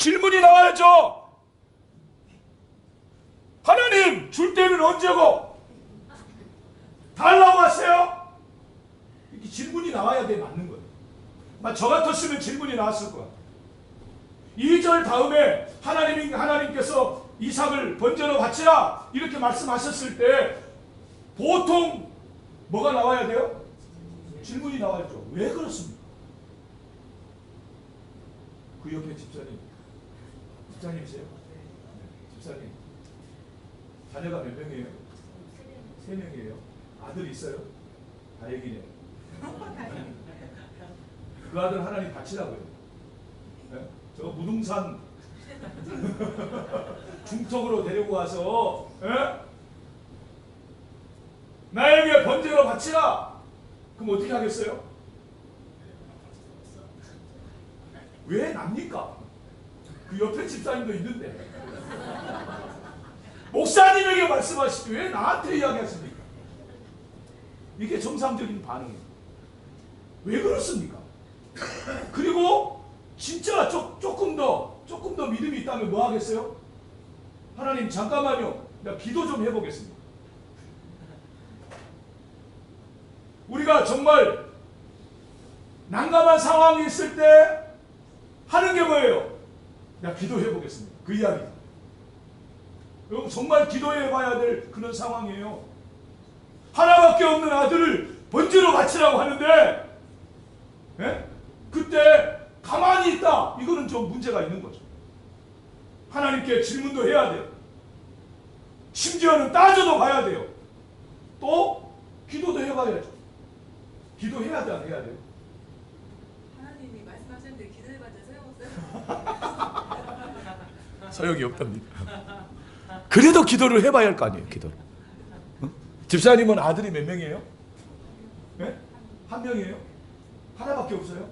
질문이 나와야죠. 하나님 줄 때는 언제고? 달라고 하세요? 이렇게 질문이 나와야 돼 맞는 거예요. 저 같았으면 질문이 나왔을 거야. 2절 다음에 하나님께서 이삭을 번제로 바치라 이렇게 말씀하셨을 때 보통 뭐가 나와야 돼요? 질문이 나와야죠. 왜 그렇습니까? 그 옆에 집사님이세요? 네, 집사님 자녀가 몇 명이에요? 3명이에요. 아들 있어요? 다행이네요. 그 아들 하나님 바치라고요. 네? 저 무등산 중턱으로 데리고 와서 나에게 번제로 바치라. 그럼 어떻게 하겠어요? 왜 납니까? 그 옆에 집사님도 있는데 목사님에게 말씀하시지 왜 나한테 이야기하십니까? 이게 정상적인 반응이에요. 왜 그렇습니까? 그리고 진짜 조금 더 믿음이 있다면 뭐 하겠어요? 하나님 잠깐만요. 나 기도 좀 해보겠습니다. 우리가 정말 난감한 상황이 있을 때 하는 게 뭐예요? 나 기도해보겠습니다. 그 이야기. 여러분 정말 기도해봐야 될 그런 상황이에요. 하나밖에 없는 아들을 번제로 바치라고 하는데 그때 가만히 있다. 이거는 좀 문제가 있는 거죠. 하나님께 질문도 해야 돼요. 심지어는 따져도 봐야 돼요. 또 기도도 해봐야죠. 기도해야 돼, 안 해야 돼요? 하나님이 말씀하셨는데 기도해봤자 소용없어요? 소용이 없답니다. 그래도 기도를 해봐야 할 거 아니에요. 기도를. 집사님은 아들이 몇 명이에요? 네? 한 명이에요? 하나밖에 없어요?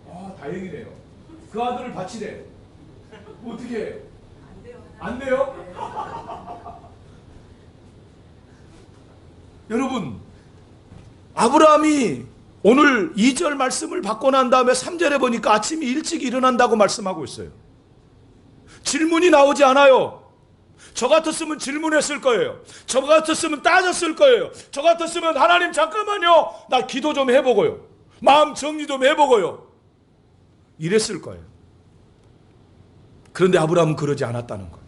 아, 다행이네요. 그 아들을 바치래. 어떻게 해요? 안 돼요? 여러분, 아브라함이 오늘 2절 말씀을 받고 난 다음에 3절에 보니까 아침에 일찍 일어난다고 말씀하고 있어요. 질문이 나오지 않아요. 저 같았으면 질문했을 거예요. 저 같았으면 따졌을 거예요. 저 같았으면 하나님 잠깐만요. 나 기도 좀 해보고요. 마음 정리 좀 해보고요. 이랬을 거예요. 그런데 아브라함은 그러지 않았다는 거예요.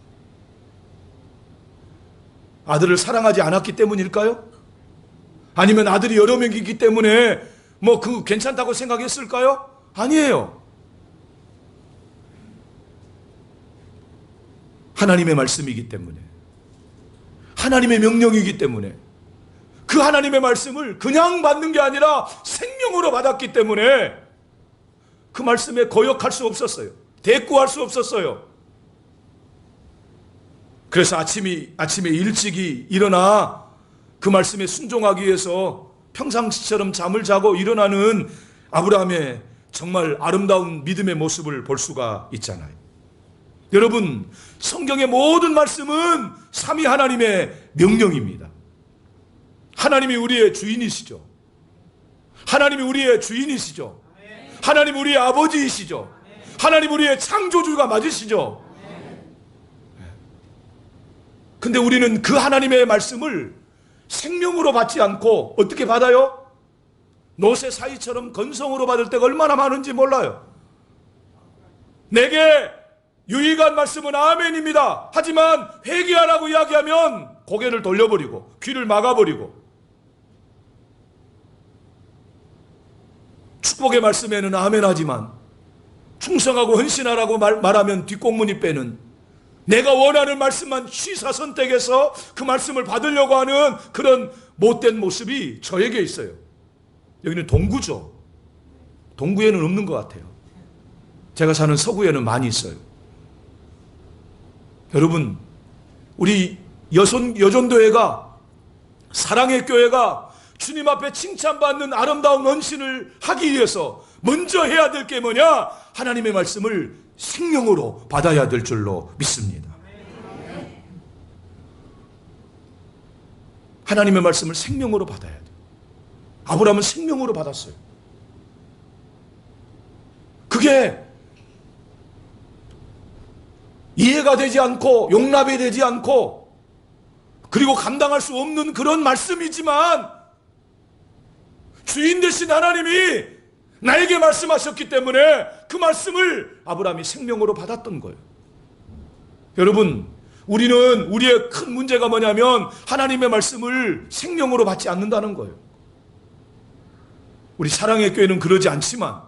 아들을 사랑하지 않았기 때문일까요? 아니면 아들이 여러 명이기 때문에 뭐 그거 괜찮다고 생각했을까요? 아니에요. 하나님의 말씀이기 때문에, 하나님의 명령이기 때문에, 그 하나님의 말씀을 그냥 받는 게 아니라 생명으로 받았기 때문에 그 말씀에 거역할 수 없었어요. 대꾸할 수 없었어요. 그래서 아침에 일찍이 일어나 그 말씀에 순종하기 위해서 평상시처럼 잠을 자고 일어나는 아브라함의 정말 아름다운 믿음의 모습을 볼 수가 있잖아요. 여러분, 성경의 모든 말씀은 삼위 하나님의 명령입니다. 하나님이 우리의 주인이시죠. 하나님이 우리의 주인이시죠. 하나님 우리의 아버지이시죠. 하나님 우리의 창조주가 맞으시죠. 근데 우리는 그 하나님의 말씀을 생명으로 받지 않고 어떻게 받아요? 노새 사이처럼 건성으로 받을 때가 얼마나 많은지 몰라요. 내게 유익한 말씀은 아멘입니다. 하지만 회개하라고 이야기하면 고개를 돌려버리고 귀를 막아버리고, 축복의 말씀에는 아멘하지만 충성하고 헌신하라고 말하면 뒷공문이 빼는, 내가 원하는 말씀만 취사선택해서 그 말씀을 받으려고 하는 그런 못된 모습이 저에게 있어요. 여기는 동구죠. 동구에는 없는 것 같아요. 제가 사는 서구에는 많이 있어요. 여러분, 우리 여전도회가, 사랑의 교회가 주님 앞에 칭찬받는 아름다운 헌신을 하기 위해서 먼저 해야 될 게 뭐냐? 하나님의 말씀을 생명으로 받아야 될 줄로 믿습니다. 하나님의 말씀을 생명으로 받아야 돼요. 아브라함은 생명으로 받았어요. 그게 이해가 되지 않고 용납이 되지 않고 그리고 감당할 수 없는 그런 말씀이지만 주인 되신 하나님이 나에게 말씀하셨기 때문에 그 말씀을 아브라함이 생명으로 받았던 거예요. 여러분, 우리는 우리의 큰 문제가 뭐냐면 하나님의 말씀을 생명으로 받지 않는다는 거예요. 우리 사랑의 교회는 그러지 않지만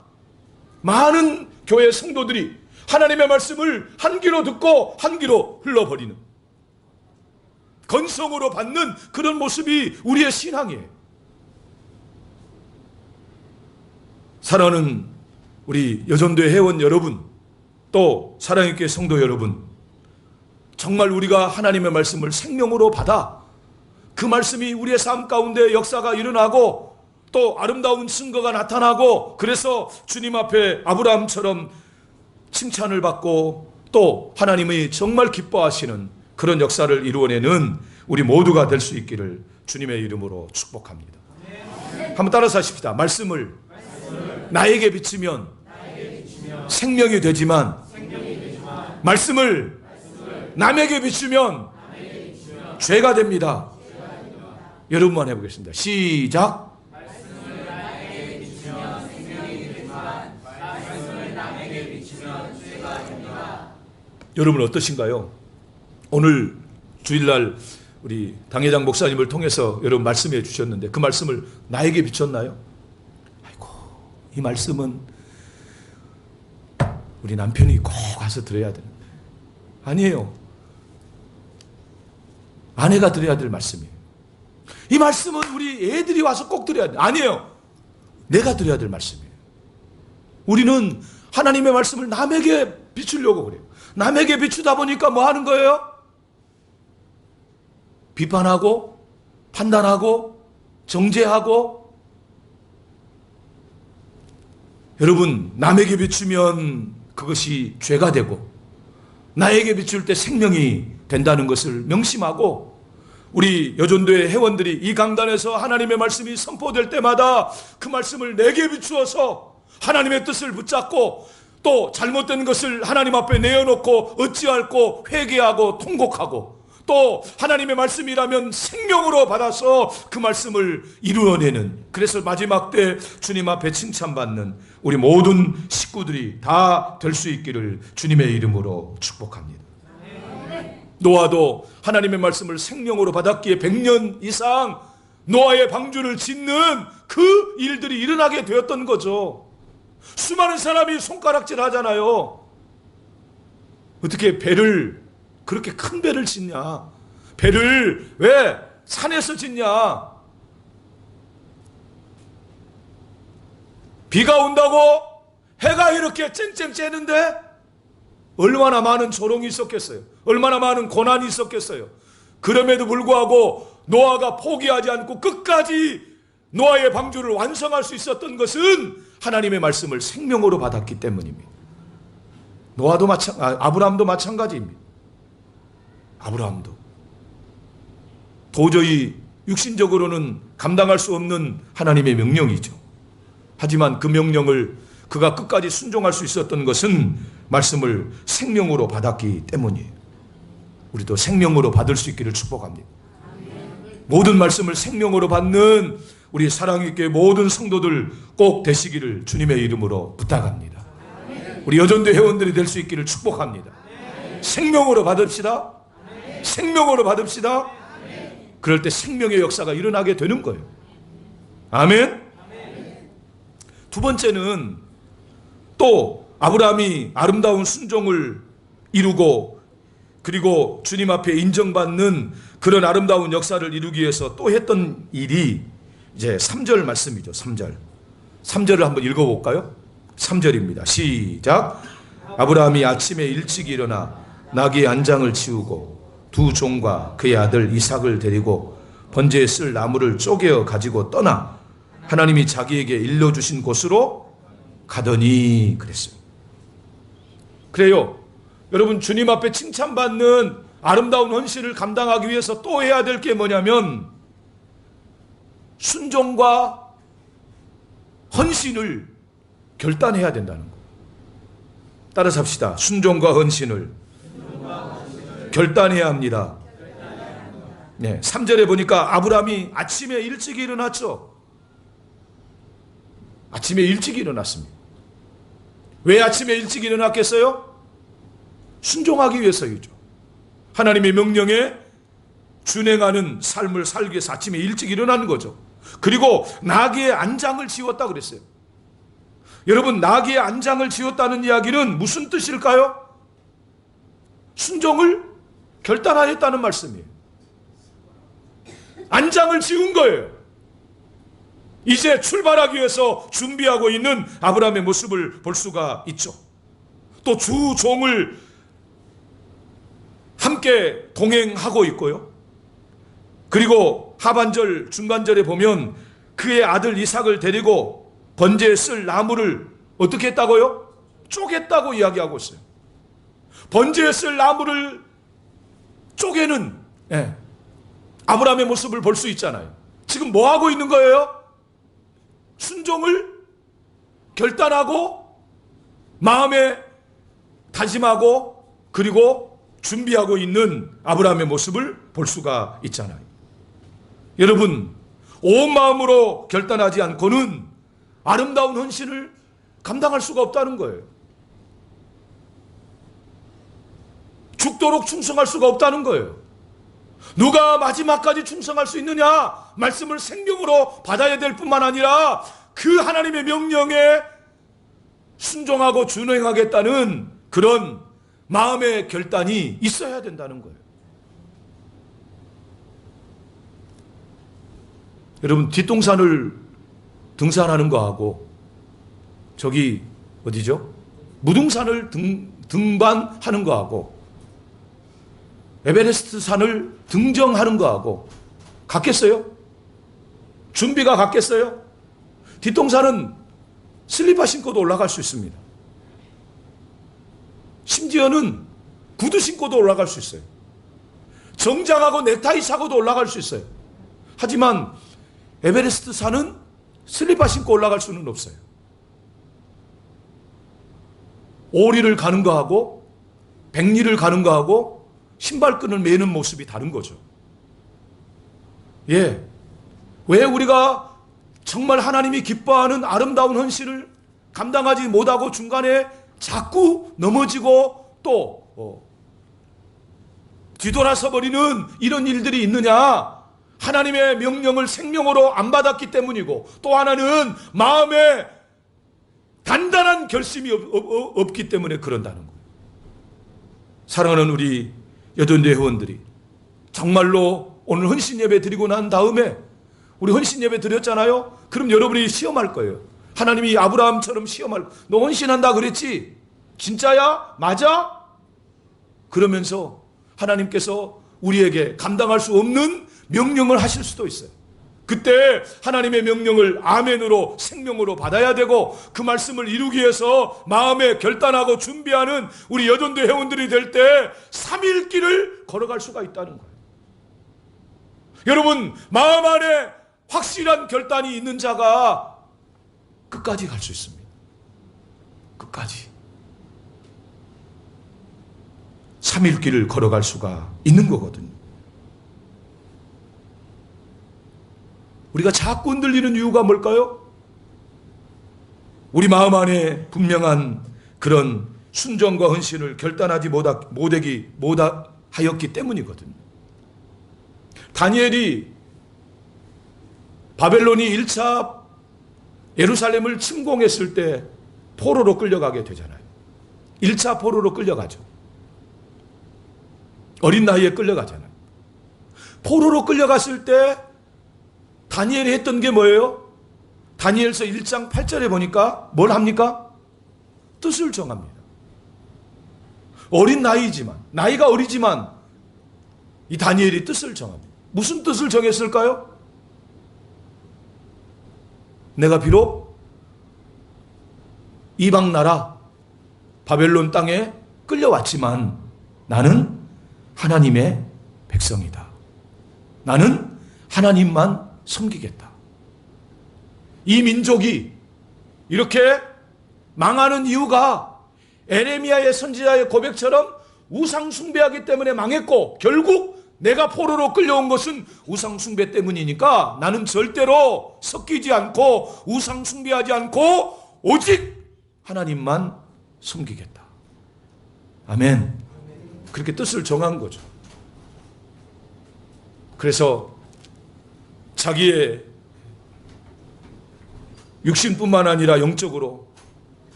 많은 교회 성도들이 하나님의 말씀을 한 귀로 듣고 한 귀로 흘러버리는, 건성으로 받는 그런 모습이 우리의 신앙이에요. 사랑하는 우리 여전도의 회원 여러분, 또 사랑의 교회 성도 여러분, 정말 우리가 하나님의 말씀을 생명으로 받아 그 말씀이 우리의 삶 가운데 역사가 일어나고 또 아름다운 증거가 나타나고, 그래서 주님 앞에 아브라함처럼 칭찬을 받고 또 하나님이 정말 기뻐하시는 그런 역사를 이루어내는 우리 모두가 될 수 있기를 주님의 이름으로 축복합니다. 한번 따라서 하십시다. 말씀을 나에게 비추면 생명이 되지만 말씀을 남에게 비추면 죄가 됩니다. 여러분만 해보겠습니다. 시작. 여러분 어떠신가요? 오늘 주일날 우리 당회장 목사님을 통해서 여러분 말씀해 주셨는데 그 말씀을 나에게 비췄나요? 아이고, 이 말씀은 우리 남편이 꼭 가서 들어야 되는데. 아니에요. 아내가 들어야 될 말씀이에요. 이 말씀은 우리 애들이 와서 꼭 들어야 돼. 아니에요. 내가 들어야 될 말씀이에요. 우리는 하나님의 말씀을 남에게 비추려고 그래요. 남에게 비추다 보니까 뭐 하는 거예요? 비판하고 판단하고 정죄하고. 여러분, 남에게 비추면 그것이 죄가 되고 나에게 비출 때 생명이 된다는 것을 명심하고, 우리 여전도의 회원들이 이 강단에서 하나님의 말씀이 선포될 때마다 그 말씀을 내게 비추어서 하나님의 뜻을 붙잡고 또 잘못된 것을 하나님 앞에 내어놓고 어찌할꼬 회개하고 통곡하고, 또 하나님의 말씀이라면 생명으로 받아서 그 말씀을 이루어내는, 그래서 마지막 때 주님 앞에 칭찬받는 우리 모든 식구들이 다 될 수 있기를 주님의 이름으로 축복합니다. 노아도 하나님의 말씀을 생명으로 받았기에 100년 이상 노아의 방주를 짓는 그 일들이 일어나게 되었던 거죠. 수많은 사람이 손가락질 하잖아요. 어떻게 배를, 그렇게 큰 배를 짓냐? 배를 왜 산에서 짓냐? 비가 온다고 해가 이렇게 쨍쨍 쬐는데 얼마나 많은 조롱이 있었겠어요. 얼마나 많은 고난이 있었겠어요. 그럼에도 불구하고 노아가 포기하지 않고 끝까지 노아의 방주를 완성할 수 있었던 것은 하나님의 말씀을 생명으로 받았기 때문입니다. 노아도 아브라함도 마찬가지입니다. 아브라함도 도저히 육신적으로는 감당할 수 없는 하나님의 명령이죠. 하지만 그 명령을 그가 끝까지 순종할 수 있었던 것은 말씀을 생명으로 받았기 때문이에요. 우리도 생명으로 받을 수 있기를 축복합니다. 모든 말씀을 생명으로 받는 우리 사랑의 교회 모든 성도들 꼭 되시기를 주님의 이름으로 부탁합니다. 우리 여전도 회원들이 될 수 있기를 축복합니다. 생명으로 받읍시다. 생명으로 받읍시다. 그럴 때 생명의 역사가 일어나게 되는 거예요. 아멘. 두 번째는 또 아브라함이 아름다운 순종을 이루고 그리고 주님 앞에 인정받는 그런 아름다운 역사를 이루기 위해서 또 했던 일이 이제 3절 말씀이죠. 3절을 한번 읽어볼까요? 3절입니다. 시작. 아브라함이 아침에 일찍 일어나 나귀의 안장을 치우고 두 종과 그의 아들 이삭을 데리고 번제에 쓸 나무를 쪼개어 가지고 떠나 하나님이 자기에게 일러주신 곳으로 가더니 그랬어요. 그래요. 여러분, 주님 앞에 칭찬받는 아름다운 헌신을 감당하기 위해서 또 해야 될 게 뭐냐면 순종과 헌신을 결단해야 된다는 거. 따라서 합시다. 순종과 헌신을 결단해야 합니다. 네, 3절에 보니까 아브라함이 아침에 일찍 일어났죠. 아침에 일찍 일어났습니다. 왜 아침에 일찍 일어났겠어요? 순종하기 위해서이죠. 하나님의 명령에 준행하는 삶을 살기 위해서 아침에 일찍 일어나는 거죠. 그리고 나귀의 안장을 지웠다 그랬어요. 여러분, 나귀의 안장을 지웠다는 이야기는 무슨 뜻일까요? 순종을 결단하였다는 말씀이에요. 안장을 지운 거예요. 이제 출발하기 위해서 준비하고 있는 아브라함의 모습을 볼 수가 있죠. 또 주 종을 함께 동행하고 있고요. 그리고 하반절 중간절에 보면 그의 아들 이삭을 데리고 번제에 쓸 나무를 어떻게 했다고요? 쪼갰다고 이야기하고 있어요. 번제에 쓸 나무를 쪼개는 아브라함의 모습을 볼 수 있잖아요. 지금 뭐 하고 있는 거예요? 순종을 결단하고 마음에 다짐하고 그리고 준비하고 있는 아브라함의 모습을 볼 수가 있잖아요. 여러분, 온 마음으로 결단하지 않고는 아름다운 헌신을 감당할 수가 없다는 거예요. 죽도록 충성할 수가 없다는 거예요. 누가 마지막까지 충성할 수 있느냐? 말씀을 생명으로 받아야 될 뿐만 아니라 그 하나님의 명령에 순종하고 준행하겠다는 그런 마음의 결단이 있어야 된다는 거예요. 여러분, 뒷동산을 등산하는 거하고 저기 어디죠? 무등산을 등반하는 거하고 에베레스트 산을 등정하는 거하고 같겠어요? 준비가 같겠어요? 뒷동산은 슬리퍼 신고도 올라갈 수 있습니다. 심지어는 구두 신고도 올라갈 수 있어요. 정장하고 넥타이 사고도 올라갈 수 있어요. 하지만 에베레스트 산은 슬리퍼 신고 올라갈 수는 없어요. 오리를 가는 거하고 백리를 가는 거하고 신발끈을 매는 모습이 다른 거죠. 예. 왜 우리가 정말 하나님이 기뻐하는 아름다운 헌신을 감당하지 못하고 중간에 자꾸 넘어지고 또 뒤돌아서 버리는 이런 일들이 있느냐? 하나님의 명령을 생명으로 안 받았기 때문이고, 또 하나는 마음에 단단한 결심이 없기 때문에 그런다는 거예요. 사랑하는 우리 여전대 회원들이 정말로 오늘 헌신 예배 드리고 난 다음에, 우리 헌신 예배 드렸잖아요. 그럼 여러분이 시험할 거예요. 하나님이 아브라함처럼 시험할, 너 헌신한다 그랬지? 진짜야? 맞아? 그러면서 하나님께서 우리에게 감당할 수 없는 명령을 하실 수도 있어요. 그때 하나님의 명령을 아멘으로 생명으로 받아야 되고, 그 말씀을 이루기 위해서 마음에 결단하고 준비하는 우리 여전대 회원들이 될 때 3일 길을 걸어갈 수가 있다는 거예요. 여러분, 마음 안에 확실한 결단이 있는 자가 끝까지 갈 수 있습니다. 끝까지 3일 길을 걸어갈 수가 있는 거거든요. 우리가 자꾸 흔들리는 이유가 뭘까요? 우리 마음 안에 분명한 그런 순종과 헌신을 결단하지 못하였기 때문이거든요. 다니엘이 바벨론이 1차 예루살렘을 침공했을 때 포로로 끌려가게 되잖아요. 1차 포로로 끌려가죠. 어린 나이에 끌려가잖아요. 포로로 끌려갔을 때 다니엘이 했던 게 뭐예요? 다니엘서 1장 8절에 보니까 뭘 합니까? 뜻을 정합니다. 어린 나이지만, 나이가 어리지만 이 다니엘이 뜻을 정합니다. 무슨 뜻을 정했을까요? 내가 비록 이방 나라 바벨론 땅에 끌려왔지만 나는 하나님의 백성이다. 나는 하나님만 섬기겠다. 이 민족이 이렇게 망하는 이유가 에레미야의 선지자의 고백처럼 우상 숭배하기 때문에 망했고 결국 내가 포로로 끌려온 것은 우상 숭배 때문이니까 나는 절대로 섞이지 않고 우상 숭배하지 않고 오직 하나님만 섬기겠다. 아멘. 그렇게 뜻을 정한 거죠. 그래서 자기의 육신뿐만 아니라 영적으로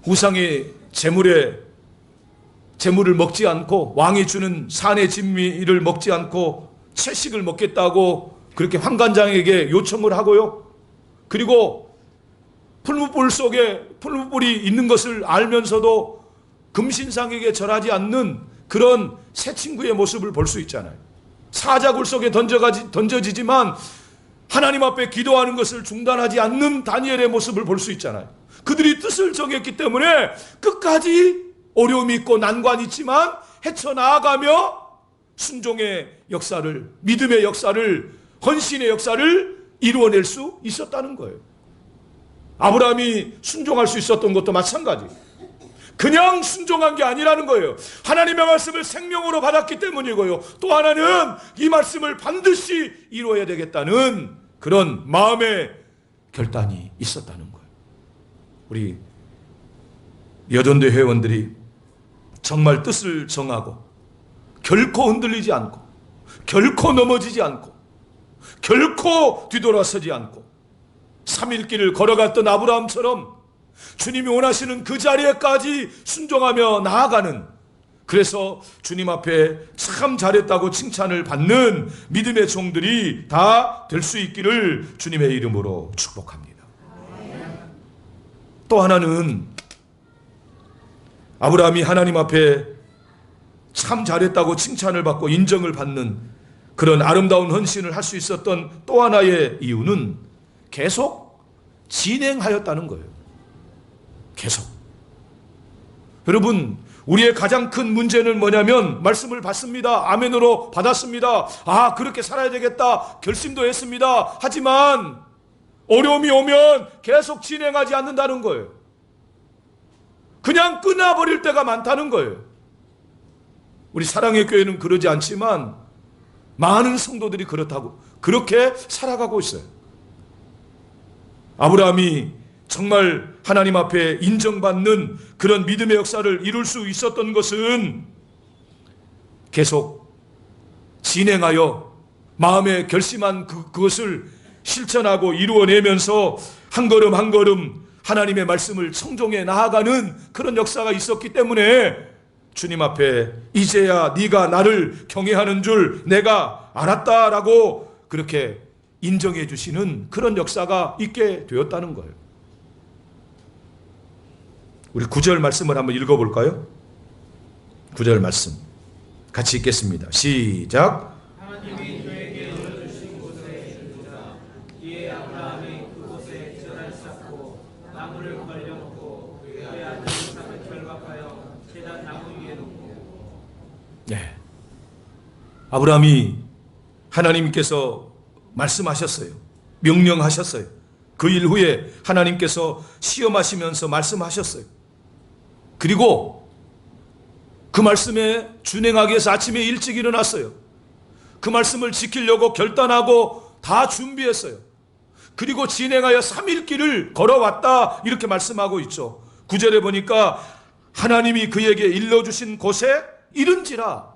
우상의 재물을 먹지 않고 왕이 주는 산의 진미를 먹지 않고 채식을 먹겠다고 그렇게 환관장에게 요청을 하고요. 그리고 풀무불 속에 풀무불이 있는 것을 알면서도 금신상에게 절하지 않는 그런 새 친구의 모습을 볼 수 있잖아요. 사자굴 속에 던져지지만 하나님 앞에 기도하는 것을 중단하지 않는 다니엘의 모습을 볼 수 있잖아요. 그들이 뜻을 정했기 때문에 끝까지 어려움이 있고 난관이 있지만 헤쳐나아가며 순종의 역사를, 믿음의 역사를, 헌신의 역사를 이루어낼 수 있었다는 거예요. 아브라함이 순종할 수 있었던 것도 마찬가지. 그냥 순종한 게 아니라는 거예요. 하나님의 말씀을 생명으로 받았기 때문이고요. 또 하나는 이 말씀을 반드시 이루어야 되겠다는 그런 마음의 결단이 있었다는 거예요. 우리 여전대 회원들이 정말 뜻을 정하고 결코 흔들리지 않고 결코 넘어지지 않고 결코 뒤돌아서지 않고 3일길을 걸어갔던 아브라함처럼 주님이 원하시는 그 자리에까지 순종하며 나아가는, 그래서 주님 앞에 참 잘했다고 칭찬을 받는 믿음의 종들이 다 될 수 있기를 주님의 이름으로 축복합니다. 또 하나는 아브라함이 하나님 앞에 참 잘했다고 칭찬을 받고 인정을 받는 그런 아름다운 헌신을 할 수 있었던 또 하나의 이유는 계속 진행하였다는 거예요. 계속. 여러분, 우리의 가장 큰 문제는 뭐냐면 말씀을 받습니다. 아멘으로 받았습니다. 아, 그렇게 살아야 되겠다. 결심도 했습니다. 하지만 어려움이 오면 계속 진행하지 않는다는 거예요. 그냥 끊어버릴 때가 많다는 거예요. 우리 사랑의 교회는 그러지 않지만 많은 성도들이 그렇게 살아가고 있어요. 아브라함이 정말 하나님 앞에 인정받는 그런 믿음의 역사를 이룰 수 있었던 것은 계속 진행하여 마음에 결심한 그것을 실천하고 이루어내면서 한 걸음 한 걸음 하나님의 말씀을 청종해 나아가는 그런 역사가 있었기 때문에 주님 앞에 이제야 네가 나를 경외하는 줄 내가 알았다라고 그렇게 인정해 주시는 그런 역사가 있게 되었다는 거예요. 우리 9절 말씀을 한번 읽어볼까요? 9절 말씀 같이 읽겠습니다. 시작. 하나님이 저에게 주신 곳에 이르자 이에 아브라함이 그곳에 제단을 쌓고 나무를 걸려놓고 그의 아들 이삭을 결박하여 제단 나무 위에 놓고. 네. 아브라함이 하나님께서 말씀하셨어요. 명령하셨어요. 그 일 후에 하나님께서 시험하시면서 말씀하셨어요. 그리고 그 말씀에 준행하기 위해서 아침에 일찍 일어났어요. 그 말씀을 지키려고 결단하고 다 준비했어요. 그리고 진행하여 3일 길을 걸어왔다 이렇게 말씀하고 있죠. 9절에 보니까 하나님이 그에게 일러주신 곳에 이른지라.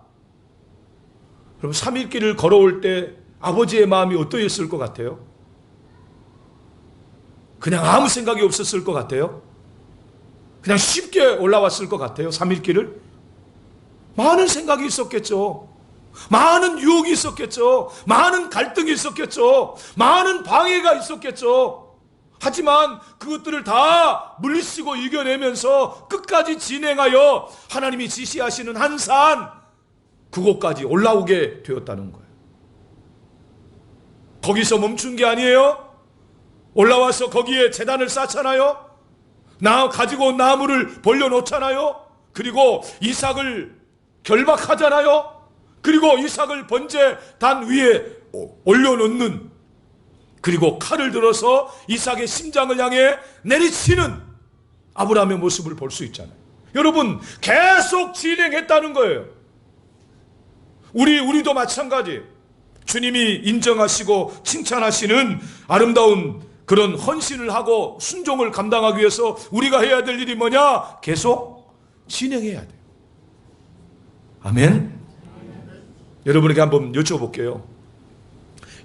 그럼 3일 길을 걸어올 때 아버지의 마음이 어떠했을 것 같아요? 그냥 아무 생각이 없었을 것 같아요? 그냥 쉽게 올라왔을 것 같아요? 3일 길을? 많은 생각이 있었겠죠. 많은 유혹이 있었겠죠. 많은 갈등이 있었겠죠. 많은 방해가 있었겠죠. 하지만 그것들을 다 물리치고 이겨내면서 끝까지 진행하여 하나님이 지시하시는 한 산, 그곳까지 올라오게 되었다는 거예요. 거기서 멈춘 게 아니에요. 올라와서 거기에 제단을 쌓잖아요. 가지고 온 나무를 벌려놓잖아요. 그리고 이삭을 결박하잖아요. 그리고 이삭을 번제단 위에 올려놓는, 그리고 칼을 들어서 이삭의 심장을 향해 내리치는 아브라함의 모습을 볼 수 있잖아요. 여러분 계속 진행했다는 거예요. 우리도 마찬가지. 주님이 인정하시고 칭찬하시는 아름다운 그런 헌신을 하고 순종을 감당하기 위해서 우리가 해야 될 일이 뭐냐? 계속 진행해야 돼요. 아멘. 여러분에게 한번 여쭤볼게요.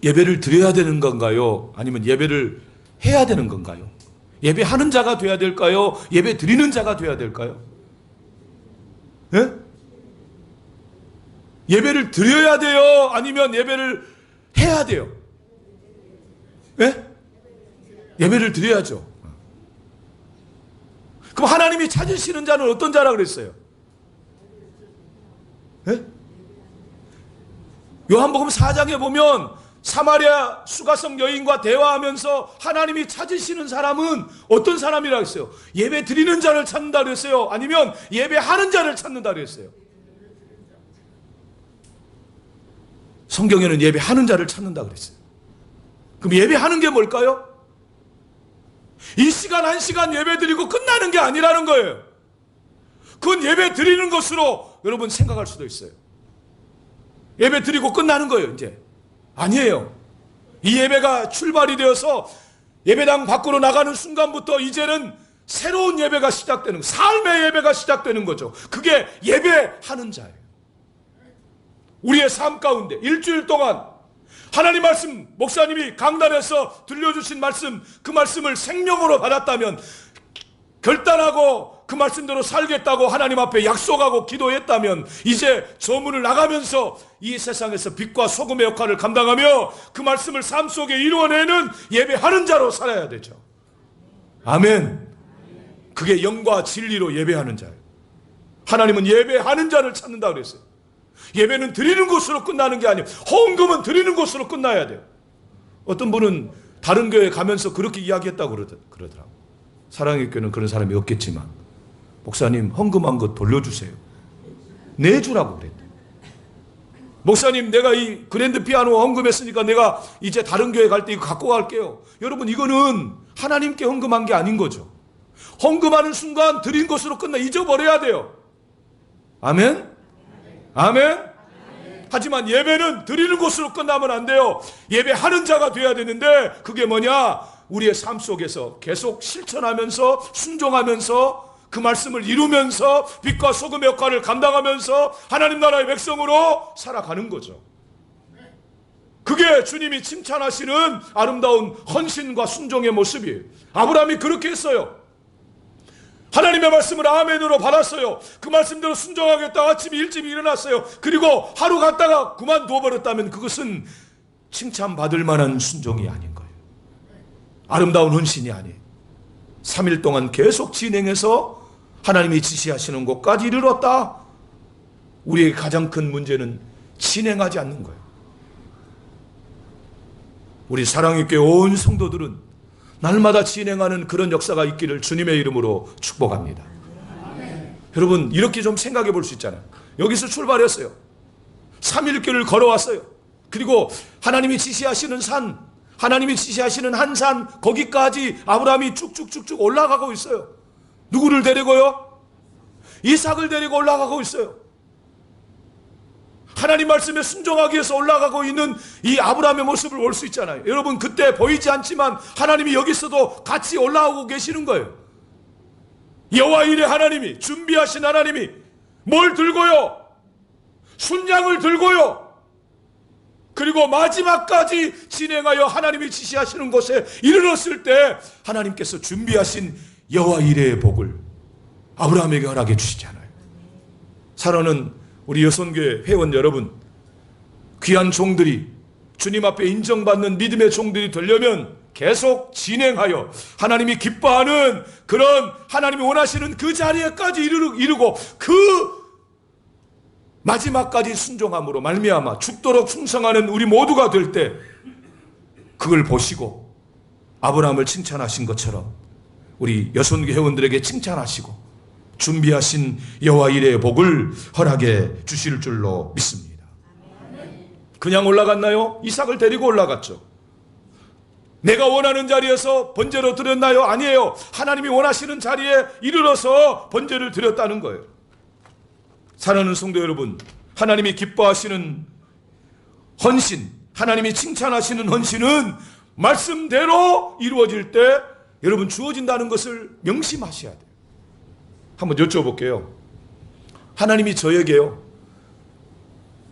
예배를 드려야 되는 건가요? 아니면 예배를 해야 되는 건가요? 예배하는 자가 돼야 될까요? 예배 드리는 자가 돼야 될까요? 예? 예배를 드려야 돼요? 아니면 예배를 해야 돼요? 예? 예배를 드려야죠. 그럼 하나님이 찾으시는 자는 어떤 자라 그랬어요? 예? 요한복음 4장에 보면 사마리아 수가성 여인과 대화하면서 하나님이 찾으시는 사람은 어떤 사람이라고 했어요? 예배 드리는 자를 찾는다 그랬어요? 아니면 예배하는 자를 찾는다 그랬어요? 성경에는 예배하는 자를 찾는다 그랬어요. 그럼 예배하는 게 뭘까요? 이 시간 한 시간 예배 드리고 끝나는 게 아니라는 거예요. 그건 예배 드리는 것으로 여러분 생각할 수도 있어요. 예배 드리고 끝나는 거예요, 이제. 아니에요. 이 예배가 출발이 되어서 예배당 밖으로 나가는 순간부터 이제는 새로운 예배가 시작되는, 삶의 예배가 시작되는 거죠. 그게 예배하는 자예요. 우리의 삶 가운데 일주일 동안 하나님 말씀, 목사님이 강단에서 들려주신 말씀, 그 말씀을 생명으로 받았다면, 결단하고 그 말씀대로 살겠다고 하나님 앞에 약속하고 기도했다면, 이제 저 문을 나가면서 이 세상에서 빛과 소금의 역할을 감당하며 그 말씀을 삶 속에 이루어내는 예배하는 자로 살아야 되죠. 아멘. 그게 영과 진리로 예배하는 자예요. 하나님은 예배하는 자를 찾는다 그랬어요. 예배는 드리는 것으로 끝나는 게 아니에요. 헌금은 드리는 것으로 끝나야 돼요. 어떤 분은 다른 교회 가면서 그렇게 이야기했다고 그러더라고요. 사랑의 교회는 그런 사람이 없겠지만, 목사님 헌금한 것 돌려주세요. 내주라고 그랬대요. 목사님 내가 이 그랜드 피아노 헌금했으니까 내가 이제 다른 교회 갈 때 이거 갖고 갈게요. 여러분 이거는 하나님께 헌금한 게 아닌 거죠. 헌금하는 순간 드린 것으로 끝나 잊어버려야 돼요. 아멘? 아멘? 하지만 예배는 드리는 것으로 끝나면 안 돼요. 예배하는 자가 돼야 되는데, 그게 뭐냐? 우리의 삶 속에서 계속 실천하면서 순종하면서 그 말씀을 이루면서 빛과 소금의 역할을 감당하면서 하나님 나라의 백성으로 살아가는 거죠. 그게 주님이 칭찬하시는 아름다운 헌신과 순종의 모습이에요. 아브라함이 그렇게 했어요. 하나님의 말씀을 아멘으로 받았어요. 그 말씀대로 순종하겠다 아침에 일찍 일어났어요. 그리고 하루 갔다가 그만둬버렸다면 그것은 칭찬받을 만한 순종이 아닌 거예요. 아름다운 헌신이 아니에요. 3일 동안 계속 진행해서 하나님이 지시하시는 곳까지 이르렀다. 우리의 가장 큰 문제는 진행하지 않는 거예요. 우리 사랑의 교회 온 성도들은 날마다 진행하는 그런 역사가 있기를 주님의 이름으로 축복합니다. 여러분 이렇게 좀 생각해 볼 수 있잖아요. 여기서 출발했어요. 3일길을 걸어왔어요. 그리고 하나님이 지시하시는 산, 하나님이 지시하시는 한 산, 거기까지 아브라함이 쭉쭉쭉쭉 올라가고 있어요. 누구를 데리고요? 이삭을 데리고 올라가고 있어요. 하나님 말씀에 순종하기 위해서 올라가고 있는 이 아브라함의 모습을 볼 수 있잖아요. 여러분 그때 보이지 않지만 하나님이 여기서도 같이 올라오고 계시는 거예요. 여호와 일의 하나님이, 준비하신 하나님이 뭘 들고요? 순양을 들고요. 그리고 마지막까지 진행하여 하나님이 지시하시는 곳에 이르렀을 때 하나님께서 준비하신 여호와 일의 복을 아브라함에게 허락해 주시잖아요. 사랑하는 우리 여선교회 회원 여러분, 귀한 종들이 주님 앞에 인정받는 믿음의 종들이 되려면 계속 진행하여 하나님이 기뻐하는 그런 하나님이 원하시는 그 자리에까지 이르고 그 마지막까지 순종함으로 말미암아 죽도록 충성하는 우리 모두가 될 때 그걸 보시고 아브라함을 칭찬하신 것처럼 우리 여선교 회원들에게 칭찬하시고 준비하신 여호와 일의 복을 허락해 주실 줄로 믿습니다. 그냥 올라갔나요? 이삭을 데리고 올라갔죠. 내가 원하는 자리에서 번제로 드렸나요? 아니에요. 하나님이 원하시는 자리에 이르러서 번제를 드렸다는 거예요. 사랑하는 성도 여러분, 하나님이 기뻐하시는 헌신, 하나님이 칭찬하시는 헌신은 말씀대로 이루어질 때 여러분 주어진다는 것을 명심하셔야 돼요. 한번 여쭤볼게요. 하나님이 저에게요,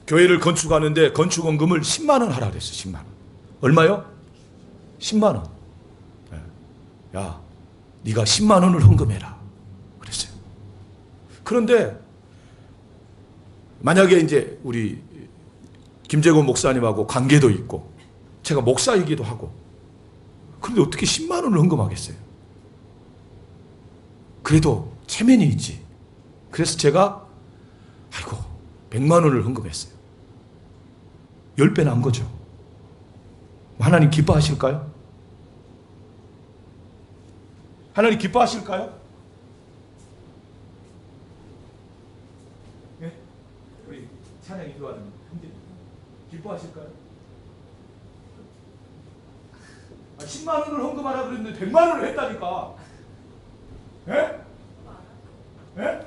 교회를 건축하는데 건축원금을 10만 원 하라 그랬어요. 10만 원. 얼마요? 10만 원. 야, 네가 10만 원을 헌금해라 그랬어요. 그런데 만약에 이제 우리 김재곤 목사님하고 관계도 있고 제가 목사이기도 하고, 그런데 어떻게 10만 원을 헌금하겠어요? 그래도 체면이 있지. 그래서 제가 100만 원을 헌금했어요. 10배 난 거죠. 하나님 기뻐하실까요? 하나님 기뻐하실까요? 예? 우리 찬양이 들어왔는데 기뻐하실까요? 10만 원을 헌금하라 그랬는데 100만 원을 했다니까. 예? 예?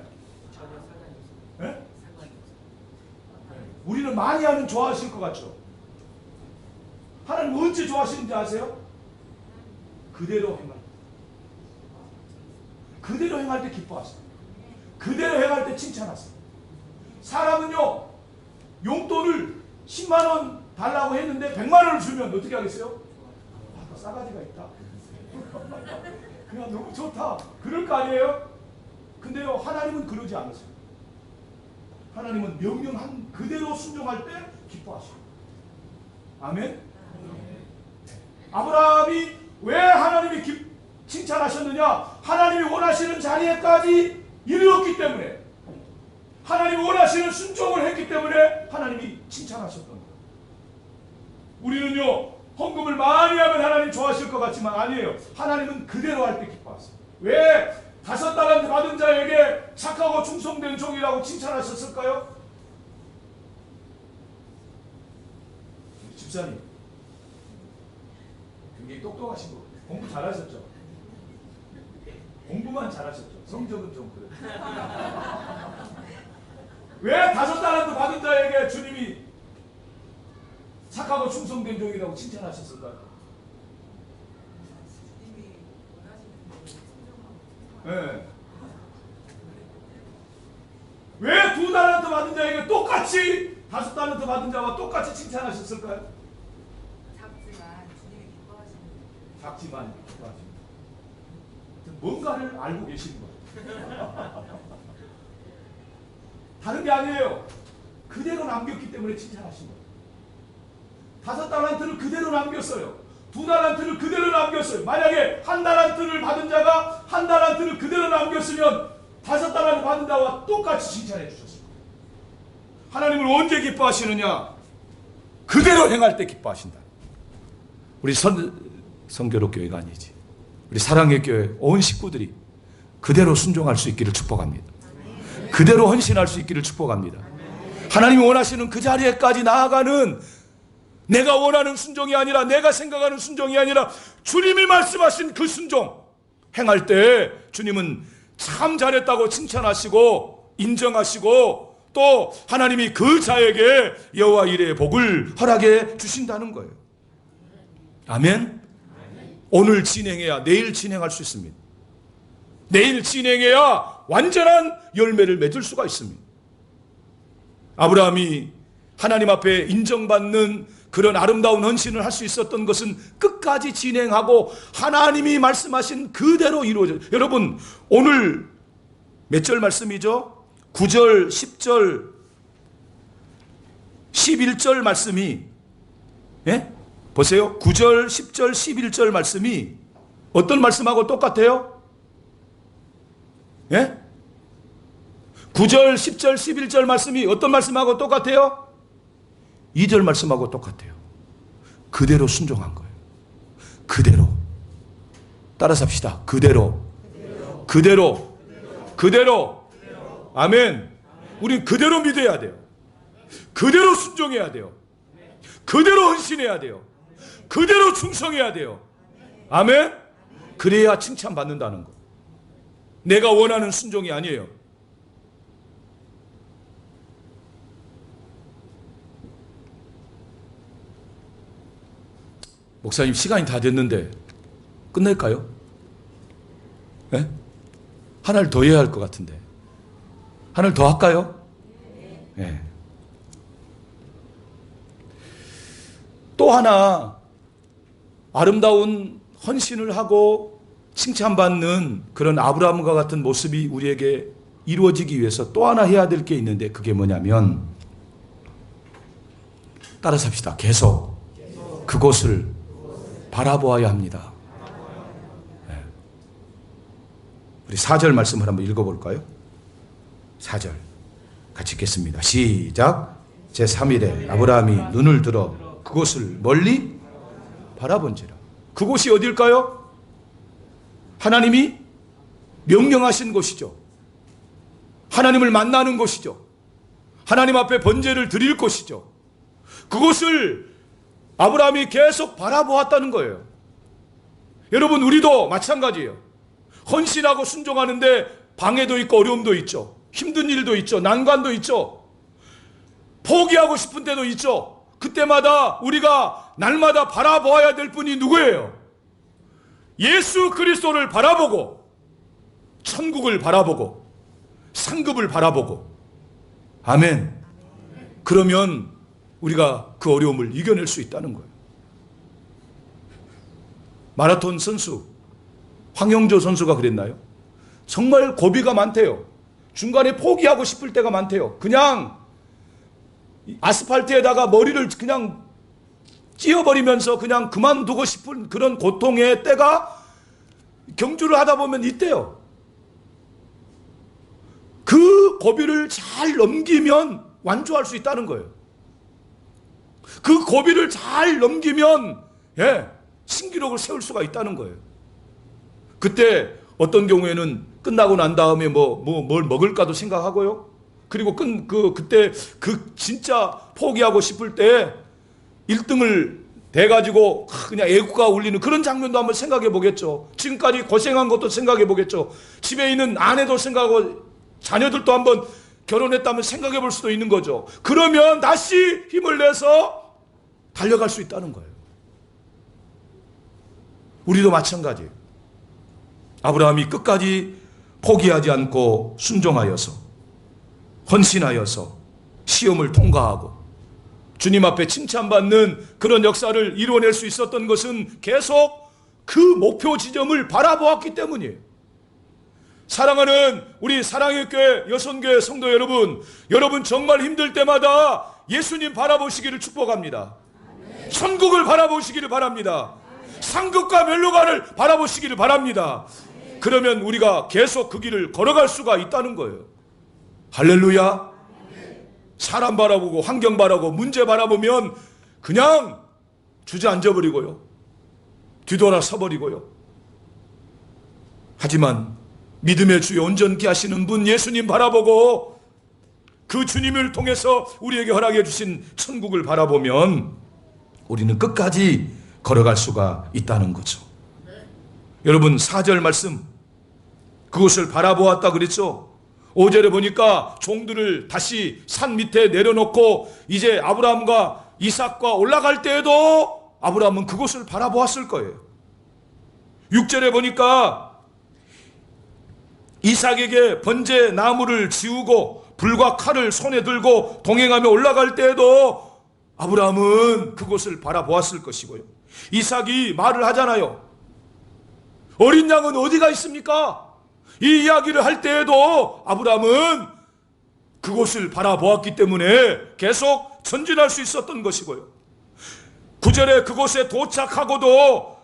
예? 우리는 많이 하면 좋아하실 것 같죠? 하나님 언제 좋아하시는지 아세요? 그대로 행할 때. 그대로 행할 때 기뻐하세요. 그대로 행할 때 칭찬하세요. 사람은요, 용돈을 10만 원 달라고 했는데 100만 원을 주면 어떻게 하겠어요? 아, 싸가지가 있다. 그냥 너무 좋다. 그럴 거 아니에요? 근데요, 하나님은 그러지 않으세요. 하나님은 명령한 그대로 순종할 때 기뻐하시고. 아멘? 아브라함이 왜 하나님이 칭찬하셨느냐? 하나님이 원하시는 자리에까지 이르렀기 때문에, 하나님이 원하시는 순종을 했기 때문에 하나님이 칭찬하셨던 거예요. 우리는요, 헌금을 많이 하면 하나님 좋아하실 것 같지만 아니에요. 하나님은 그대로 할 때 기뻐하세요. 왜 5달란트 받은 자에게 착하고 충성된 종이라고 칭찬하셨을까요? 집사님 굉장히 똑똑하신 거, 공부 잘하셨죠? 공부만 잘하셨죠? 성적은 좀 그래요. 왜 5달란트 받은 자에게 주님이 착하고 충성된 종이라고 칭찬하셨을까요? 주님이 원하시는 대로 순종하고 네. 왜 2달란트 받은 자에게 똑같이 5달란트 받은 자와 똑같이 칭찬하셨을까요? 작지만 주님이 기뻐하시는 대로. 작지만 기뻐하십니다. 뭔가를 알고 계시는 거예요. 다른 게 아니에요. 그대로 남겼기 때문에 칭찬하신 거예요. 5달란트를 그대로 남겼어요. 2달란트를 그대로 남겼어요. 만약에 1달란트를 받은 자가 1달란트를 그대로 남겼으면 5달란트 받은 자와 똑같이 칭찬해 주셨어요. 하나님을 언제 기뻐하시느냐? 그대로 행할 때 기뻐하신다. 우리 성교로 교회가 아니지, 우리 사랑의 교회 온 식구들이 그대로 순종할 수 있기를 축복합니다. 그대로 헌신할 수 있기를 축복합니다. 하나님이 원하시는 그 자리에까지 나아가는, 내가 원하는 순종이 아니라, 내가 생각하는 순종이 아니라 주님이 말씀하신 그 순종 행할 때 주님은 참 잘했다고 칭찬하시고 인정하시고, 또 하나님이 그 자에게 여호와 이레의 복을 허락해 주신다는 거예요. 아멘. 오늘 진행해야 내일 진행할 수 있습니다. 내일 진행해야 완전한 열매를 맺을 수가 있습니다. 아브라함이 하나님 앞에 인정받는 그런 아름다운 헌신을 할 수 있었던 것은 끝까지 진행하고 하나님이 말씀하신 그대로 이루어져요. 여러분, 오늘 몇 절 말씀이죠? 9절, 10절, 11절 말씀이, 예? 보세요. 9절, 10절, 11절 말씀이 어떤 말씀하고 똑같아요? 예? 9절, 10절, 11절 말씀이 어떤 말씀하고 똑같아요? 2절 말씀하고 똑같아요. 그대로 순종한 거예요. 그대로. 따라서 합시다. 그대로. 그대로. 그대로. 아멘. 우린 그대로 믿어야 돼요. 그대로 순종해야 돼요. 그대로 헌신해야 돼요. 그대로 충성해야 돼요. 아멘? 그래야 칭찬받는다는 거. 내가 원하는 순종이 아니에요. 목사님, 시간이 다 됐는데 끝낼까요? 네? 하나를 더 해야 할 것 같은데. 하나를 더 할까요? 네. 또 하나 아름다운 헌신을 하고 칭찬받는 그런 아브라함과 같은 모습이 우리에게 이루어지기 위해서 또 하나 해야 될 게 있는데, 그게 뭐냐면, 따라서 합시다. 계속 그곳을 바라보아야 합니다. 네. 우리 4절 말씀을 한번 읽어볼까요? 4절 같이 읽겠습니다. 시작. 제3일에 아브라함이 눈을 들어 그곳을 멀리 바라본지라. 그곳이 어딜까요? 하나님이 명령하신 곳이죠. 하나님을 만나는 곳이죠. 하나님 앞에 번제를 드릴 곳이죠. 그곳을 아브라함이 계속 바라보았다는 거예요. 여러분, 우리도 마찬가지예요. 헌신하고 순종하는데 방해도 있고 어려움도 있죠. 힘든 일도 있죠. 난관도 있죠. 포기하고 싶은 때도 있죠. 그때마다 우리가 날마다 바라보아야 될 분이 누구예요? 예수 그리스도를 바라보고, 천국을 바라보고, 상급을 바라보고. 아멘. 그러면 우리가 그 어려움을 이겨낼 수 있다는 거예요. 마라톤 선수 황영조 선수가 그랬나요? 정말 고비가 많대요. 중간에 포기하고 싶을 때가 많대요. 그냥 아스팔트에다가 머리를 그냥 찧어버리면서 그냥 그만두고 싶은 그런 고통의 때가 경주를 하다 보면 있대요. 그 고비를 잘 넘기면 완주할 수 있다는 거예요. 그 고비를 잘 넘기면 신기록을 세울 수가 있다는 거예요. 그때 어떤 경우에는 끝나고 난 다음에 뭘 먹을까도 생각하고요. 그리고 그때 진짜 포기하고 싶을 때 1등을 돼가지고 그냥 애국가 울리는 그런 장면도 한번 생각해 보겠죠. 지금까지 고생한 것도 생각해 보겠죠. 집에 있는 아내도 생각하고 자녀들도 한번 결혼했다면 생각해 볼 수도 있는 거죠. 그러면 다시 힘을 내서 달려갈 수 있다는 거예요. 우리도 마찬가지예요. 아브라함이 끝까지 포기하지 않고 순종하여서, 헌신하여서 시험을 통과하고 주님 앞에 칭찬받는 그런 역사를 이루어낼 수 있었던 것은 계속 그 목표 지점을 바라보았기 때문이에요. 사랑하는 우리 사랑의 교회 여선교회 성도 여러분, 여러분 정말 힘들 때마다 예수님 바라보시기를 축복합니다. 천국을 바라보시기를 바랍니다. 상급과 멸류관을 바라보시기를 바랍니다. 그러면 우리가 계속 그 길을 걸어갈 수가 있다는 거예요. 할렐루야. 사람 바라보고 환경 바라보고 문제 바라보면 그냥 주저앉아버리고요, 뒤돌아서버리고요. 하지만 믿음의 주여 온전케 하시는 분 예수님 바라보고 그 주님을 통해서 우리에게 허락해 주신 천국을 바라보면 우리는 끝까지 걸어갈 수가 있다는 거죠. 여러분, 4절 말씀, 그것을 바라보았다 그랬죠. 5절에 보니까 종들을 다시 산 밑에 내려놓고 이제 아브라함과 이삭과 올라갈 때에도 아브라함은 그곳을 바라보았을 거예요. 6절에 보니까 이삭에게 번제 나무를 지우고 불과 칼을 손에 들고 동행하며 올라갈 때에도 아브라함은 그곳을 바라보았을 것이고요. 이삭이 말을 하잖아요. 어린 양은 어디가 있습니까? 이 이야기를 할 때에도 아브라함은 그곳을 바라보았기 때문에 계속 전진할 수 있었던 것이고요. 9절에 그곳에 도착하고도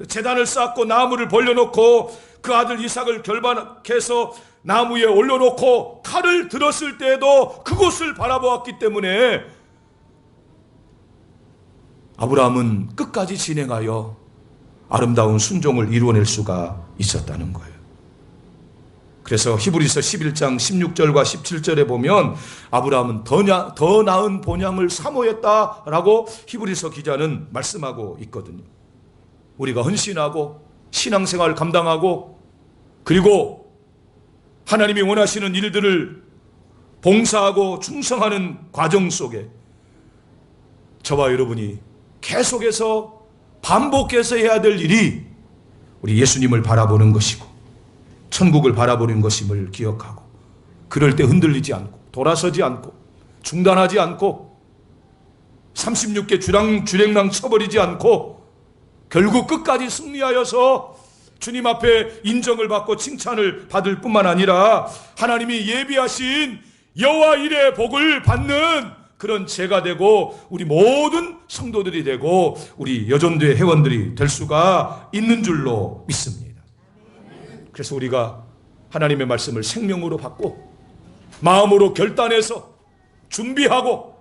제단을 쌓고 나무를 벌려놓고 그 아들 이삭을 결박해서 나무 위에 올려놓고 칼을 들었을 때에도 그곳을 바라보았기 때문에 아브라함은 끝까지 진행하여 아름다운 순종을 이루어낼 수가 있었다는 거예요. 그래서 히브리서 11장 16절과 17절에 보면 아브라함은 더 나은 본향을 사모했다라고 히브리서 기자는 말씀하고 있거든요. 우리가 헌신하고 신앙생활을 감당하고 그리고 하나님이 원하시는 일들을 봉사하고 충성하는 과정 속에 저와 여러분이 계속해서 반복해서 해야 될 일이 우리 예수님을 바라보는 것이고 천국을 바라보는 것임을 기억하고 그럴 때 흔들리지 않고 돌아서지 않고 중단하지 않고 36개 주랭랑 쳐버리지 않고 결국 끝까지 승리하여서 주님 앞에 인정을 받고 칭찬을 받을 뿐만 아니라 하나님이 예비하신 여호와 일의 복을 받는 그런 제가 되고 우리 모든 성도들이 되고 우리 여전도의 회원들이 될 수가 있는 줄로 믿습니다. 그래서 우리가 하나님의 말씀을 생명으로 받고 마음으로 결단해서 준비하고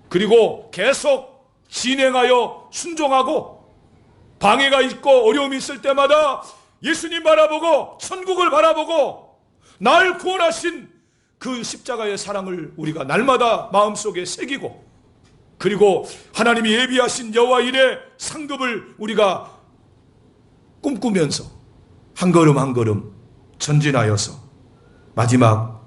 그리고 계속 진행하여 순종하고 방해가 있고 어려움이 있을 때마다 예수님 바라보고 천국을 바라보고 날 구원하신 그 십자가의 사랑을 우리가 날마다 마음속에 새기고 그리고 하나님이 예비하신 여호와 일의 상급을 우리가 꿈꾸면서 한 걸음 한 걸음 전진하여서 마지막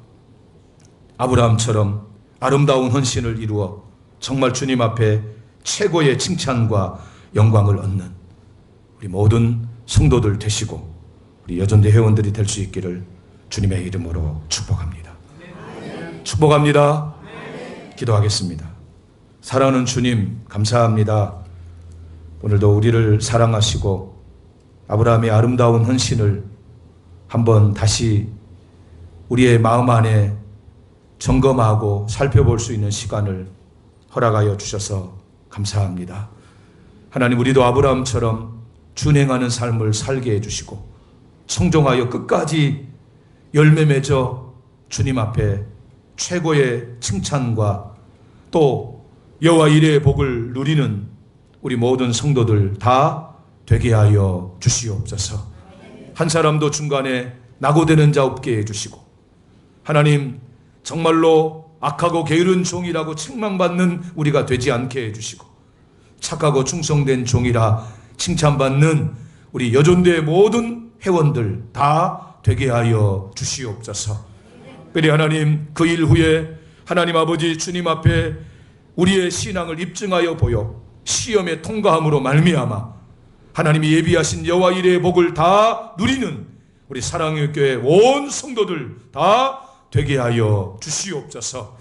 아브라함처럼 아름다운 헌신을 이루어 정말 주님 앞에 최고의 칭찬과 영광을 얻는 우리 모든 성도들 되시고 우리 여전대 회원들이 될 수 있기를 주님의 이름으로 축복합니다. 축복합니다. 기도하겠습니다. 사랑하는 주님 감사합니다. 오늘도 우리를 사랑하시고 아브라함의 아름다운 헌신을 한번 다시 우리의 마음 안에 점검하고 살펴볼 수 있는 시간을 허락하여 주셔서 감사합니다. 하나님 우리도 아브라함처럼 준행하는 삶을 살게 해주시고 성종하여 끝까지 열매 맺어 주님 앞에 최고의 칭찬과 또 여호와 일의 복을 누리는 우리 모든 성도들 다 되게 하여 주시옵소서. 한 사람도 중간에 낙오되는 자 없게 해주시고 하나님 정말로 악하고 게으른 종이라고 책망받는 우리가 되지 않게 해주시고 착하고 충성된 종이라 칭찬받는 우리 여전대의 모든 회원들 다 되게 하여 주시옵소서. 그리 하나님 그 일 후에 하나님 아버지 주님 앞에 우리의 신앙을 입증하여 보여 시험에 통과함으로 말미암아 하나님이 예비하신 여호와 일의 복을 다 누리는 우리 사랑의 교회 온 성도들 다 되게 하여 주시옵소서.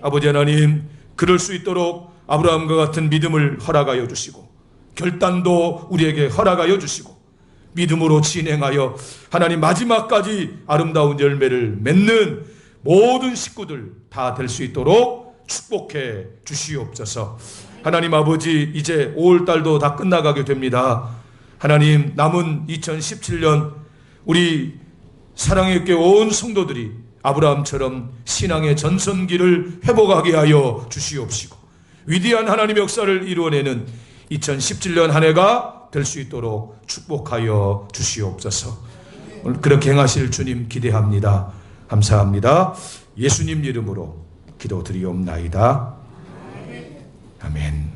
아버지 하나님 그럴 수 있도록 아브라함과 같은 믿음을 허락하여 주시고 결단도 우리에게 허락하여 주시고 믿음으로 진행하여 하나님 마지막까지 아름다운 열매를 맺는 모든 식구들 다 될 수 있도록 축복해 주시옵소서. 하나님 아버지 이제 5월달도 다 끝나가게 됩니다. 하나님 남은 2017년 우리 사랑의 교회 온 성도들이 아브라함처럼 신앙의 전성기를 회복하게 하여 주시옵시고 위대한 하나님의 역사를 이루어내는 2017년 한 해가 될 수 있도록 축복하여 주시옵소서. 오늘 그렇게 행하실 주님 기대합니다. 감사합니다. 예수님 이름으로 기도드리옵나이다. 아멘.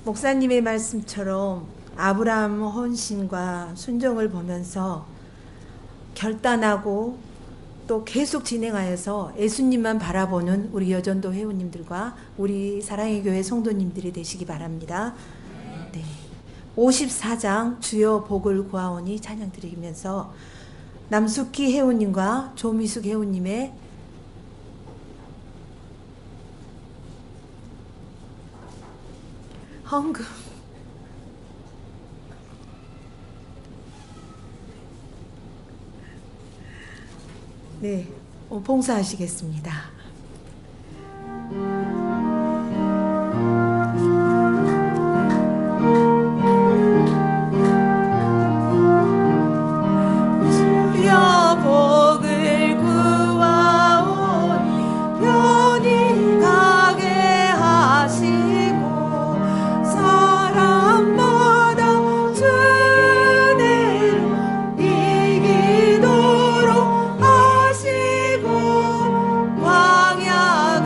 목사님의 말씀처럼 아브라함 헌신과 순종을 보면서 결단하고 또 계속 진행하여서 예수님만 바라보는 우리 여전도 회원님들과 우리 사랑의 교회 성도님들이 되시기 바랍니다. 네. 54장 주여 복을 구하오니 찬양 드리면서 남숙희 회원님과 조미숙 회원님의 헌금 네, 봉사하시겠습니다. 주여 복을 구하오니 편히 가게 하시고 사람마다 주대로 이기도록 광야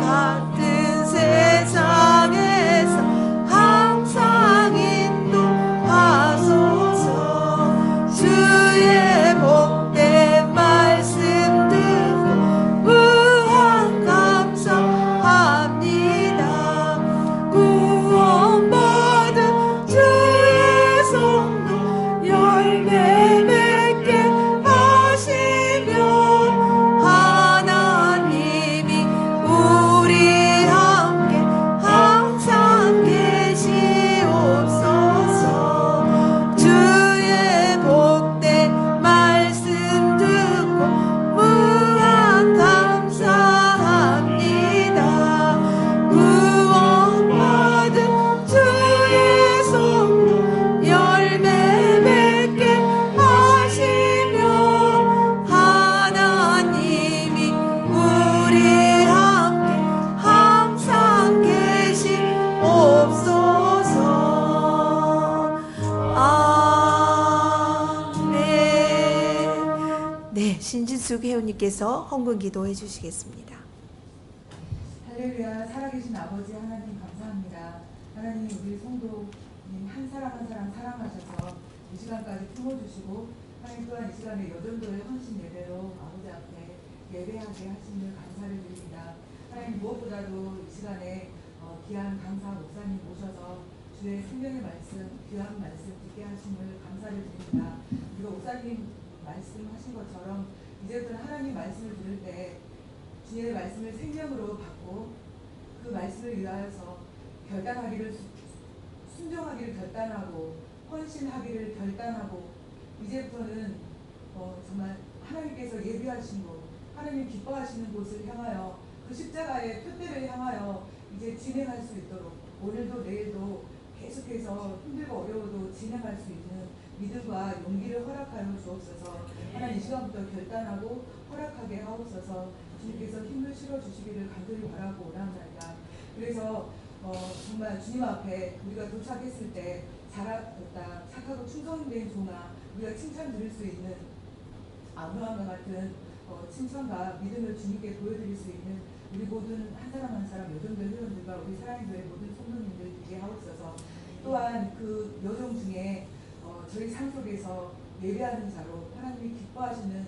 회원님께서 헌금 기도해 주시겠습니다. 할렐루야. 살아계신 아버지 하나님 감사합니다. 하나님 우리 성도님 한 사람 한 사람 사랑하셔서 이 시간까지 품어주시고 하나님 또한 이 시간에 여전도의 헌신 예배로 아버지 앞에 예배하게 하심을 감사를 드립니다. 하나님 무엇보다도 이 시간에 귀한 강사 목사님 모셔서 주의 생명의 말씀, 귀한 말씀 듣게 하심을 감사를 드립니다. 그리고 목사님 말씀하신 것처럼 이제부터 하나님 말씀을 들을 때 주의 말씀을 생명으로 받고 그 말씀을 위하여서 결단하기를 순종하기를 결단하고 헌신하기를 결단하고 이제부터는 정말 하나님께서 예비하신 곳, 하나님 기뻐하시는 곳을 향하여 그 십자가의 표대를 향하여 이제 진행할 수 있도록 오늘도 내일도 계속해서 힘들고 어려워도 진행할 수 있는 믿음과 용기를 허락하여 주옵소서. 하나님 이 시간부터 결단하고 허락하게 하옵소서. 주님께서 힘을 실어주시기를 간절히 바라고 오랍니다. 그래서 정말 주님 앞에 우리가 도착했을 때 잘하였다, 착하고 충성된 종아, 우리가 칭찬 드릴 수 있는 아브라함과 같은 칭찬과 믿음을 주님께 보여드릴 수 있는 우리 모든 한 사람 한 사람 여정도 회원들과 우리 사랑교회 모든 성도님들 되게 하옵소서. 또한 그 여정 중에 저희 삶 속에서 예배하는 자로 하나님이 기뻐하시는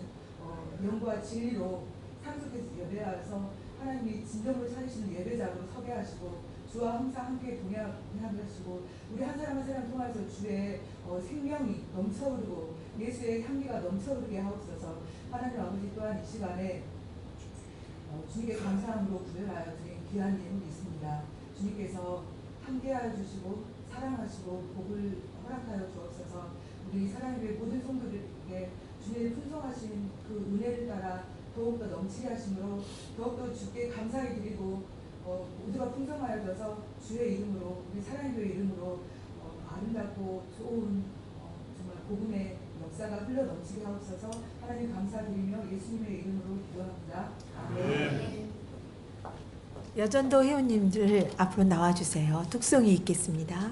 영과 진리로 삶 속에서 예배하여서 하나님이 진정으로 찾으시는 예배자로 서게 하시고 주와 항상 함께 동행하시고 우리 한 사람 한 사람 통해서 주의 생명이 넘쳐흐르고 예수의 향기가 넘쳐흐르게 하옵소서. 하나님 아버지 또한 이 시간에 주님께 감사함으로 구별하여 드린 귀한 예물이 있습니다. 주님께서 함께하여 주시고 사랑하시고 복을 허락하여 주옵소서. 우리 사랑의 모든 성도들에게 주님의 풍성하신 그 은혜를 따라 더욱더 넘치게 하심으로 더욱더 주께 감사히 드리고 모두가 풍성하여져서 주의 이름으로 우리 사랑교회 이름으로 아름답고 좋은 정말 복음의 역사가 흘러 넘치게 하옵소서. 하나님 감사드리며 예수님의 이름으로 기도합니다. 아멘. 여전도 회원님들 앞으로 나와주세요. 특송이 있겠습니다.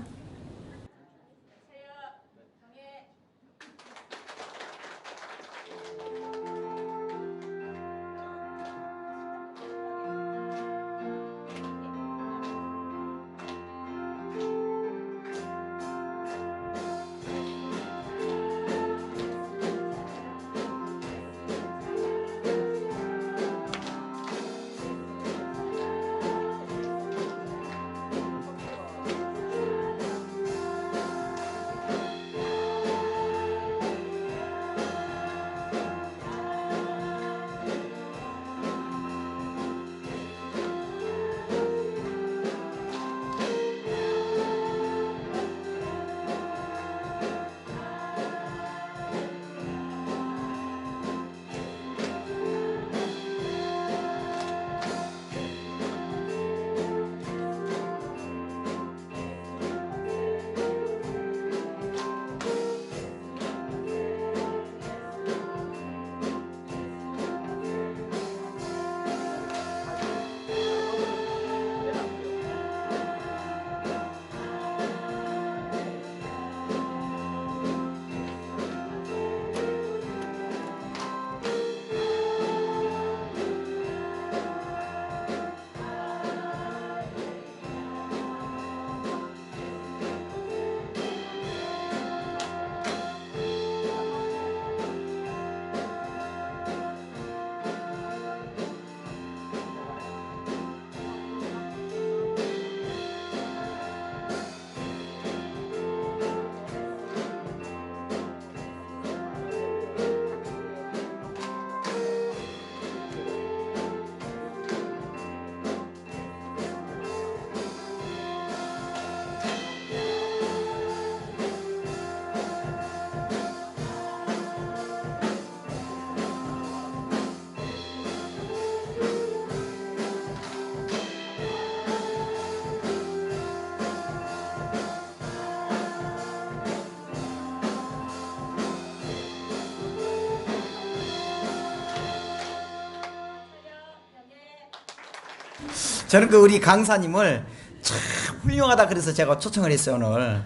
저는 그 우리 강사님을 참 훌륭하다 그래서 제가 초청을 했어요 오늘.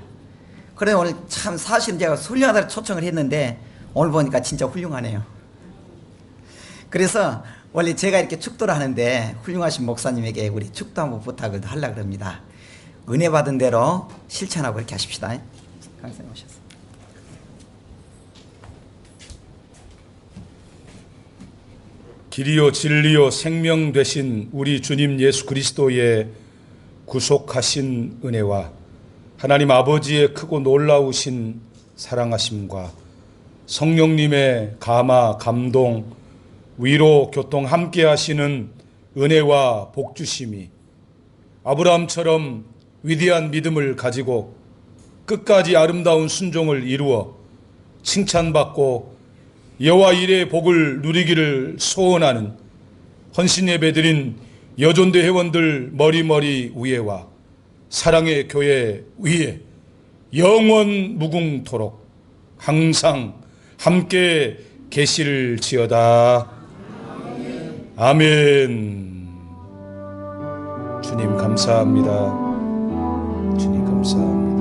그래 오늘 참 사실 제가 훌륭하다 초청을 했는데 오늘 보니까 진짜 훌륭하네요. 그래서 원래 제가 이렇게 축도를 하는데 훌륭하신 목사님에게 우리 축도 한번 부탁을 하려고 합니다. 은혜 받은 대로 실천하고 이렇게 하십시다. 강사님 오셨습니다. 길이요 진리요 생명 되신 우리 주님 예수 그리스도의 구속하신 은혜와 하나님 아버지의 크고 놀라우신 사랑하심과 성령님의 감화, 감동, 위로, 교통 함께 하시는 은혜와 복주심이 아브라함처럼 위대한 믿음을 가지고 끝까지 아름다운 순종을 이루어 칭찬받고 여호와 일의 복을 누리기를 소원하는 헌신 예배드린 여존대 회원들 머리머리 위에와 사랑의 교회 위에 영원 무궁토록 항상 함께 계실지어다. 아멘. 주님 감사합니다. 주님 감사합니다.